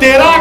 13